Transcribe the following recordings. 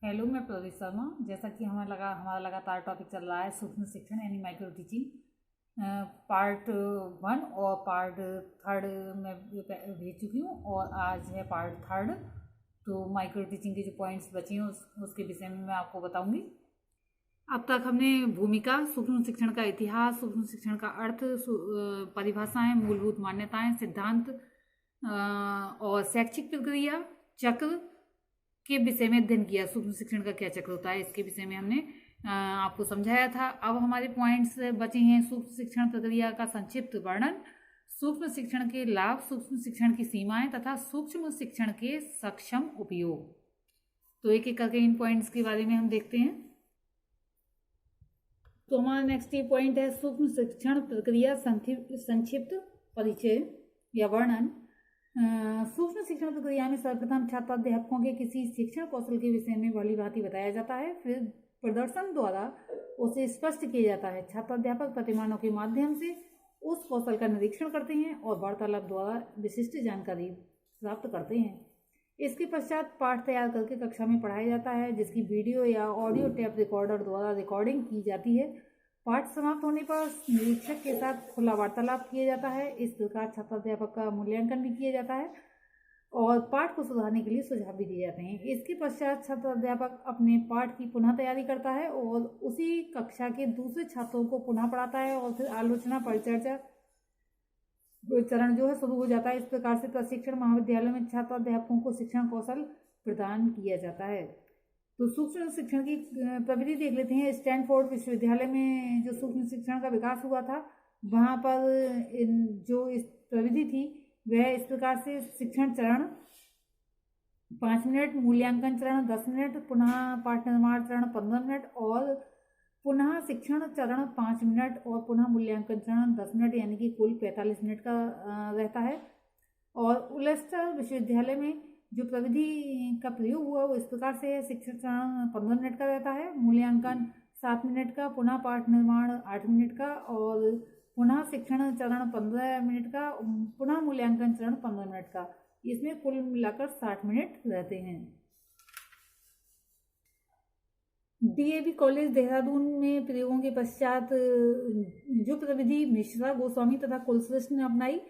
Hello, मैं प्रदीप शर्मा। जैसा कि हमारा लगातार टॉपिक चल रहा है सूक्ष्म शिक्षण यानी माइक्रो टीचिंग, पार्ट 1 और पार्ट 3 में भेज चुकी हूँ और आज है पार्ट 3। तो माइक्रो टीचिंग के जो पॉइंट्स बचे हैं उसके विषय में मैं आपको बताऊंगी। अब तक हमने भूमिका, सूक्ष्म शिक्षण का इतिहास, सूक्ष्म शिक्षण का अर्थ, परिभाषाएं, मूलभूत मान्यताएं, सिद्धांत और शैक्षिक प्रक्रिया चक्र के विषय में अध्ययन किया। सूक्ष्म शिक्षण का क्या चक्र होता है इसके विषय में हमने आपको समझाया था। अब हमारे पॉइंट्स बचे हैं। सूक्ष्म शिक्षण प्रक्रिया का संक्षिप्त वर्णन, सूक्ष्म शिक्षण के लाभ, सूक्ष्म शिक्षण की सीमाएं तथा सूक्ष्म शिक्षण के सक्षम उपयोग। तो एक एक करके इन पॉइंट्स के बारे में हम देखते हैं। तो हमारा नेक्स्ट ये पॉइंट है सूक्ष्म शिक्षण प्रक्रिया संक्षिप्त परिचय या वर्णन। सूक्ष्म शिक्षण प्रक्रिया में सर्वप्रथम छात्राध्यापकों के किसी शिक्षण कौशल के विषय में भली भांति बताया जाता है, फिर प्रदर्शन द्वारा उसे स्पष्ट किया जाता है। छात्राध्यापक प्रतिमानों के माध्यम से उस कौशल का निरीक्षण करते हैं और वार्तालाप द्वारा विशिष्ट जानकारी प्राप्त करते हैं। इसके पश्चात पाठ तैयार करके कक्षा में पढ़ाया जाता है, जिसकी वीडियो या ऑडियो टेप रिकॉर्डर द्वारा रिकॉर्डिंग की जाती है। पाठ समाप्त होने पर निरीक्षक के साथ खुला वार्तालाप किया जाता है। इस प्रकार छात्राध्यापक का मूल्यांकन भी किया जाता है और पाठ को सुधारने के लिए सुझाव भी दिए जाते हैं। इसके पश्चात छात्राध्यापक अपने पाठ की पुनः तैयारी करता है और उसी कक्षा के दूसरे छात्रों को पुनः पढ़ाता है और फिर आलोचना परिचर्चा चरण जो है शुरू हो जाता है। इस प्रकार से प्रशिक्षण महाविद्यालय में छात्राध्यापकों को शिक्षण कौशल प्रदान किया जाता है। तो सूक्ष्म शिक्षण की प्रविधि देख लेते हैं। स्टैनफोर्ड विश्वविद्यालय में जो सूक्ष्म शिक्षण का विकास हुआ था, वहाँ पर जो इस प्रविधि थी वह इस प्रकार से: शिक्षण चरण 5 मिनट, मूल्यांकन चरण 10 मिनट, पुनः पाठ निर्माण चरण 15 मिनट और पुनः शिक्षण चरण 5 मिनट और पुनः मूल्यांकन चरण 10 मिनट, यानी कि कुल 45 मिनट का रहता है। और उल्स्टर विश्वविद्यालय में जो प्रविधि का प्रयोग हुआ वो इस प्रकार से है: शिक्षण चरण 15 मिनट का रहता है, मूल्यांकन 7 मिनट का, पुनः पाठ निर्माण 8 मिनट का और पुनः शिक्षण चरण 15 मिनट का, पुनः मूल्यांकन चरण 15 मिनट का। इसमें कुल मिलाकर 60 मिनट रहते हैं। डीएवी कॉलेज देहरादून में प्रयोगों के पश्चात जो प्रविधि मिश्रा, गोस्वामी तथा कुलश्रेष्ठ ने अपनाई,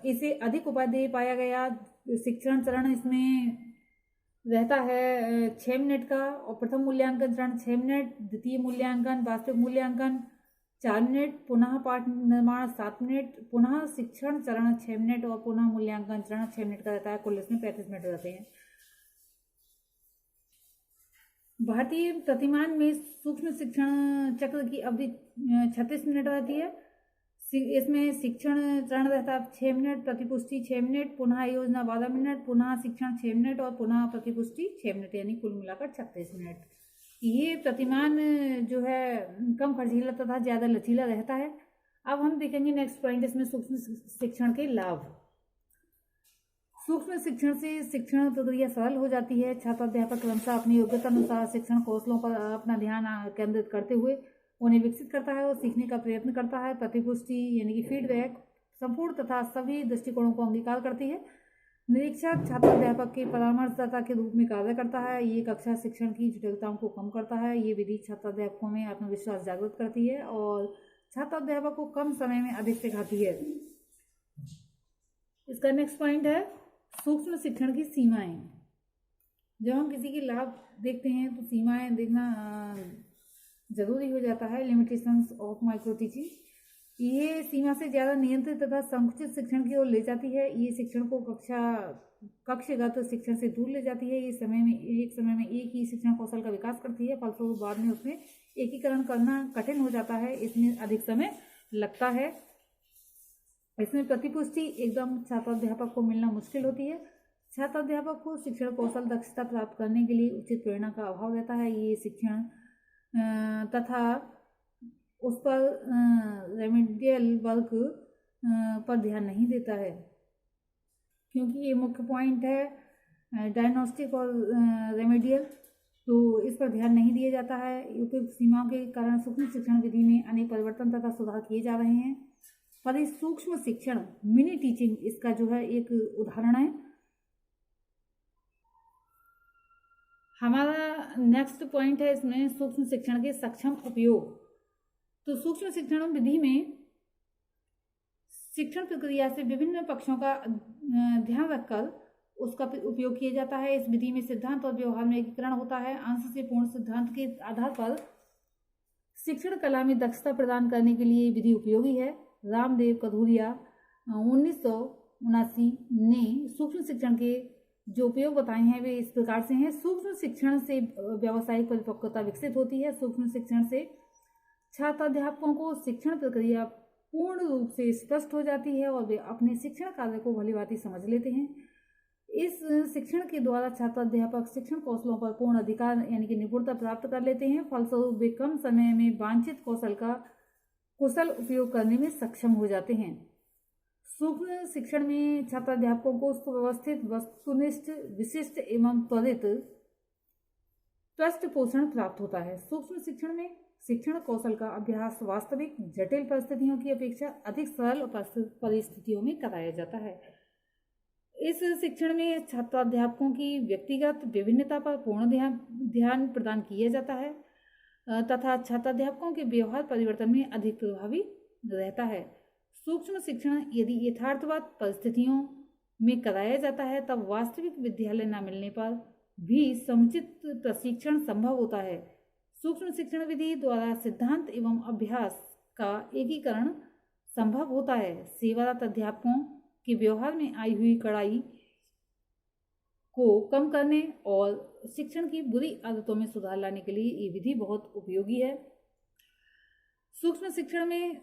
इसे अधिक उपादेय पाया गया। शिक्षण चरण इसमें रहता है 6 मिनट का और प्रथम मूल्यांकन चरण 6 मिनट, द्वितीय मूल्यांकन वास्तविक मूल्यांकन 4 मिनट, पुनः पाठ निर्माण 7 मिनट, पुनः शिक्षण चरण 6 मिनट और पुनः मूल्यांकन चरण 6 मिनट का रहता है। कुल इसमें 35 मिनट रहते हैं। भारतीय प्रतिमान में सूक्ष्म शिक्षण चक्र की अवधि 36 मिनट रहती है। इसमें शिक्षण चरण रहता है 6 मिनट, प्रतिपुष्टि 6 मिनट, पुनः योजना 12 मिनट, पुनः शिक्षण 6 मिनट और पुनः प्रतिपुष्टि 6 मिनट, यानी कुल मिलाकर 36 मिनट। ये प्रतिमान जो है कम खर्चीला तथा ज़्यादा लचीला रहता है। अब हम देखेंगे नेक्स्ट पॉइंट, इसमें सूक्ष्म शिक्षण के लाभ। सूक्ष्म शिक्षण से शिक्षण प्रक्रिया सरल हो जाती है। छात्राध्यापक क्रमशः अपनी योग्यता अनुसार शिक्षण कौशलों पर अपना ध्यान केंद्रित करते हुए उन्हें विकसित करता है और सीखने का प्रयत्न करता है। प्रतिपुष्टि यानी कि फीडबैक संपूर्ण तथा सभी दृष्टिकोणों को अंगीकार करती है। निरीक्षक छात्राध्यापक के परामर्शदाता के रूप में कार्य करता है। ये कक्षा शिक्षण की जटिलताओं को कम करता है। ये विधि छात्राध्यापकों में आत्मविश्वास जागृत करती है और छात्राध्यापक को कम समय में अधिक सिखाती है। इसका नेक्स्ट पॉइंट है सूक्ष्म शिक्षण की सीमाएं। जब हम किसी के लाभ देखते हैं तो सीमाएं देखना जरूरी हो जाता है। लिमिटेशंस ऑफ माइक्रो टीचिंग, ये सीमा से ज़्यादा नियंत्रित तथा संकुचित शिक्षण की ओर ले जाती है। ये शिक्षण को कक्षागत शिक्षण से दूर ले जाती है। ये एक समय में एक ही शिक्षण कौशल का विकास करती है, फलस्वरूप बाद में उसमें एकीकरण करना कठिन हो जाता है, इसमें अधिक समय लगता है। इसमें प्रतिपुष्टि एकदम छात्राध्यापक को मिलना मुश्किल होती है। छात्राध्यापक को शिक्षण कौशल दक्षता प्राप्त करने के लिए उचित प्रेरणा का अभाव रहता है। ये शिक्षण तथा उस पर रेमेडियल वर्क पर ध्यान नहीं देता है, क्योंकि ये मुख्य पॉइंट है डायग्नोस्टिक और रेमेडियल, तो इस पर ध्यान नहीं दिया जाता है। उपयुक्त सीमाओं के कारण सूक्ष्म शिक्षण विधि में अनेक परिवर्तन तथा सुधार किए जा रहे हैं। पर इस सूक्ष्म शिक्षण मिनी टीचिंग इसका जो है एक उदाहरण है। हमारा नेक्स्ट पॉइंट है इसमें सूक्ष्म शिक्षण के सक्षम उपयोग। तो सूक्ष्म शिक्षण विधि में शिक्षण प्रक्रिया से विभिन्न पक्षों का ध्यान रखकर उसका उपयोग किया जाता है। इस विधि में सिद्धांत और व्यवहार में एकीकरण होता है। अंश से पूर्ण सिद्धांत के आधार पर शिक्षण कला में दक्षता प्रदान करने के लिए विधि उपयोगी है। रामदेव कथुरिया 1979 ने सूक्ष्म शिक्षण के जो उपयोग बताए हैं वे इस प्रकार से हैं। सूक्ष्म शिक्षण से व्यावसायिक परिपक्वता विकसित होती है। सूक्ष्म शिक्षण से छात्राध्यापकों को शिक्षण प्रक्रिया पूर्ण रूप से स्पष्ट हो जाती है और वे अपने शिक्षण कार्य को भलीभांति समझ लेते हैं। इस शिक्षण के द्वारा छात्राध्यापक शिक्षण कौशलों पर पूर्ण अधिकार यानी कि निपुणता प्राप्त कर लेते हैं। फलस्वरूप वे कम समय में वांछित कौशल का कुशल उपयोग करने में सक्षम हो जाते हैं। सूक्ष्म शिक्षण में छात्राध्यापकों को सुव्यवस्थित, वस्तुनिष्ठ, विशिष्ट एवं त्वरित पृष्ठपोषण प्राप्त होता है। सूक्ष्म शिक्षण में शिक्षण कौशल का अभ्यास वास्तविक जटिल परिस्थितियों की अपेक्षा अधिक सरल परिस्थितियों में कराया जाता है। इस शिक्षण में छात्राध्यापकों की व्यक्तिगत विभिन्नता पर पूर्ण ध्यान प्रदान किया जाता है तथा छात्राध्यापकों के व्यवहार परिवर्तन में अधिक प्रभावी रहता है। सूक्ष्म शिक्षण यदि यथार्थवाद परिस्थितियों में कराया जाता है तब वास्तविक विद्यालय न मिलने पर भी समुचित प्रशिक्षण संभव होता है। सूक्ष्म शिक्षण विधि द्वारा सिद्धांत एवं अभ्यास का एकीकरण संभव होता है। सेवारत अध्यापकों के व्यवहार में आई हुई कड़ाई को कम करने और शिक्षण की बुरी आदतों में सुधार लाने के लिए ये विधि बहुत उपयोगी है। सूक्ष्म शिक्षण में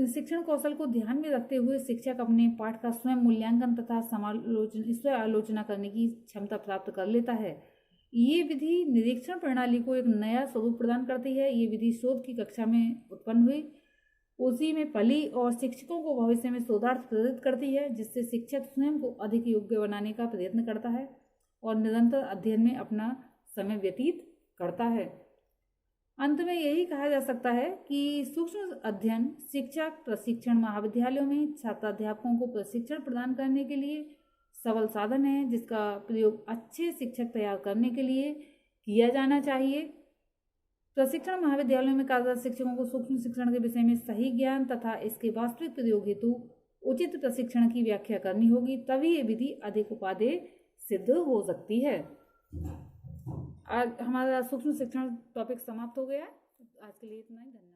शिक्षण कौशल को ध्यान में रखते हुए शिक्षक अपने पाठ का स्वयं मूल्यांकन तथा स्व आलोचना करने की क्षमता प्राप्त कर लेता है। ये विधि निरीक्षण प्रणाली को एक नया स्वरूप प्रदान करती है। ये विधि शोध की कक्षा में उत्पन्न हुई, उसी में पली और शिक्षकों को भविष्य में शोधार्थ प्रेरित करती है, जिससे शिक्षक स्वयं को अधिक योग्य बनाने का प्रयत्न करता है और निरंतर अध्ययन में अपना समय व्यतीत करता है। अंत में यही कहा जा सकता है कि सूक्ष्म अध्ययन शिक्षक प्रशिक्षण महाविद्यालयों में छात्राध्यापकों को प्रशिक्षण प्रदान करने के लिए सबल साधन है, जिसका प्रयोग अच्छे शिक्षक तैयार करने के लिए किया जाना चाहिए। प्रशिक्षण महाविद्यालयों में कार्यरत शिक्षकों को सूक्ष्म शिक्षण के विषय में सही ज्ञान तथा इसके वास्तविक प्रयोग हेतु उचित प्रशिक्षण की व्याख्या करनी होगी, तभी ये विधि अधिक उपादेय सिद्ध हो सकती है। आज हमारा सूक्ष्म शिक्षण टॉपिक समाप्त हो गया। आज के लिए इतना ही। धन्यवाद।